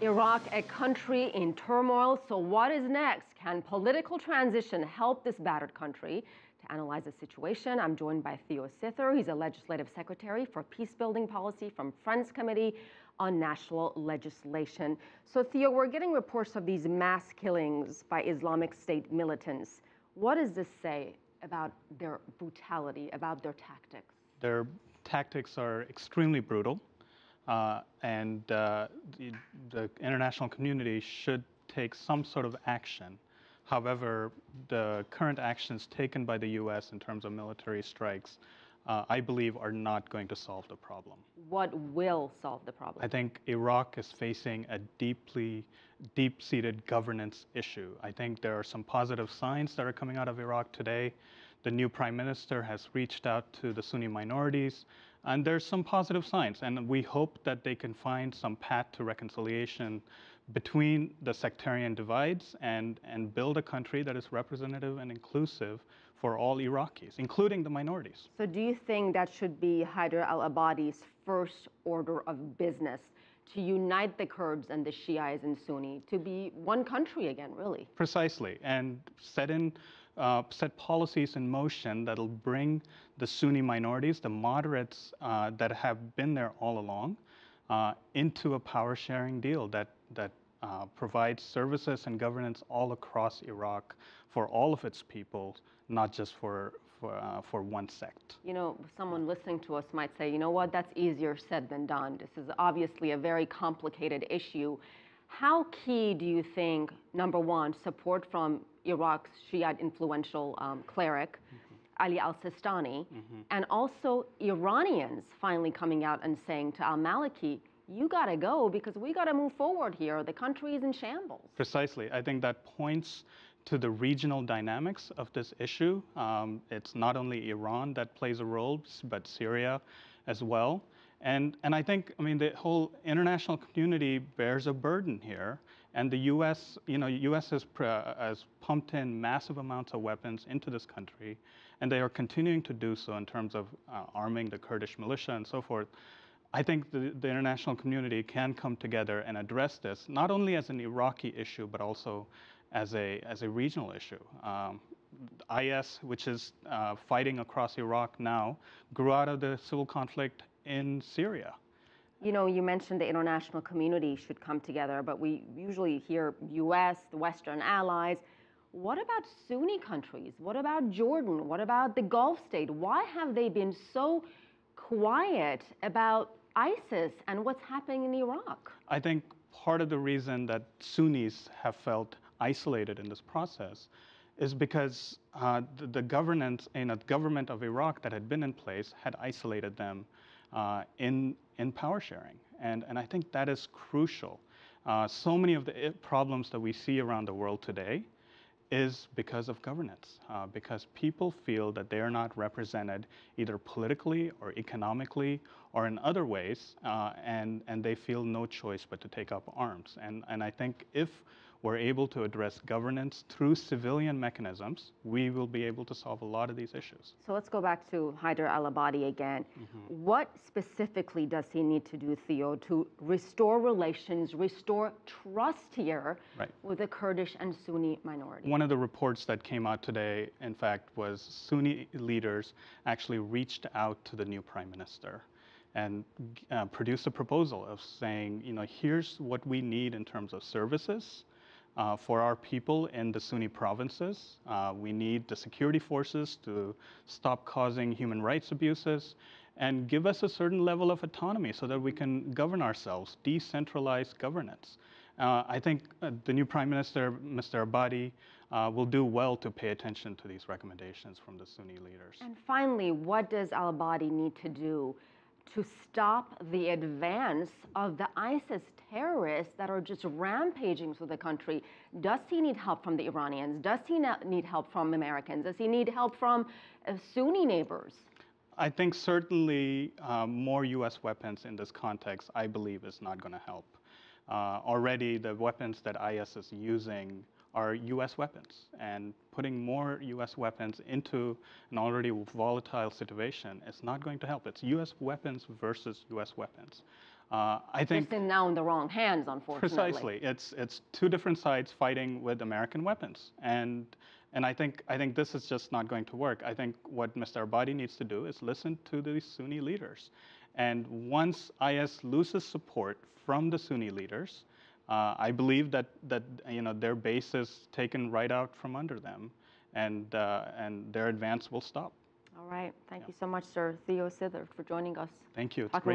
Iraq, a country in turmoil. So what is next? Can political transition help this battered country? To analyze the situation, I'm joined by Theo Sitther. He's a legislative secretary for Peacebuilding Policy from Friends Committee on National Legislation. So Theo, we're getting reports of these mass killings by Islamic State militants. What does this say about their brutality, about their tactics? Their tactics are extremely brutal. The international community should take some sort of action. However, the current actions taken by the U.S. in terms of military strikes, I believe, are not going to solve the problem. What will solve the problem? I think Iraq is facing a deep-seated governance issue. I think there are some positive signs that are coming out of Iraq today. The new prime minister has reached out to the Sunni minorities, and there's some positive signs. And we hope that they can find some path to reconciliation between the sectarian divides and build a country that is representative and inclusive for all Iraqis, including the minorities. So do you think that should be Haider al-Abadi's first order of business, to unite the Kurds and the Shiites and Sunni, to be one country again, really? Precisely, and set policies in motion that'll bring the Sunni minorities, the moderates that have been there all along, into a power-sharing deal that provides services and governance all across Iraq for all of its people, not just for one sect. You know, someone listening to us might say, you know what, that's easier said than done. This is obviously a very complicated issue. How key do you think, number one, support from Iraq's Shiite influential cleric, Ali al-Sistani, and also Iranians finally coming out and saying to al-Maliki, you got to go because we got to move forward here. The country is in shambles. Precisely. I think that points to the regional dynamics of this issue. It's not only Iran that plays a role, but Syria as well. And I think, the whole international community bears a burden here. And the U.S., U.S. has pumped in massive amounts of weapons into this country, and they are continuing to do so in terms of arming the Kurdish militia and so forth. I think the international community can come together and address this, not only as an Iraqi issue, but also as a regional issue. IS, which is fighting across Iraq now, grew out of the civil conflict in Syria. You know, you mentioned the international community should come together, but we usually hear U.S., the Western allies. What about Sunni countries? What about Jordan? What about the Gulf state? Why have they been so quiet about ISIS and what's happening in Iraq? I think part of the reason that Sunnis have felt isolated in this process is because the government of Iraq that had been in place had isolated them in power sharing. And I think that is crucial. So many of the problems that we see around the world today is because of governance, because people feel that they are not represented either politically or economically or in other ways, and they feel no choice but to take up arms. And I think if we're able to address governance through civilian mechanisms, we will be able to solve a lot of these issues. So let's go back to Haider al-Abadi again. What specifically does he need to do, Theo, to restore relations, restore trust here with the Kurdish and Sunni minority? One of the reports that came out today, in fact, was Sunni leaders actually reached out to the new prime minister and produced a proposal of saying, here's what we need in terms of services for our people in the Sunni provinces. We need the security forces to stop causing human rights abuses and give us a certain level of autonomy so that we can govern ourselves, decentralized governance. I think the new Prime Minister, Mr. Abadi, will do well to pay attention to these recommendations from the Sunni leaders. And finally, what does al-Abadi need to do to stop the advance of the ISIS terrorists that are just rampaging through the country? Does he need help from the Iranians? Does he need help from Americans? Does he need help from Sunni neighbors? I think certainly more U.S. weapons in this context, I believe, is not going to help. Already the weapons that IS is using are U.S. weapons, and putting more U.S. weapons into an already volatile situation is not going to help. It's U.S. weapons versus U.S. weapons. I think just now in the wrong hands, unfortunately. precisely, it's two different sides fighting with American weapons, and I think this is just not going to work. I think what Mr. Abadi needs to do is listen to the Sunni leaders, and once IS loses support from the Sunni leaders, I believe that their base is taken right out from under them, and their advance will stop. All right. Thank you so much, Sir Theo Sitther, for joining us. Thank you. It's Talking great.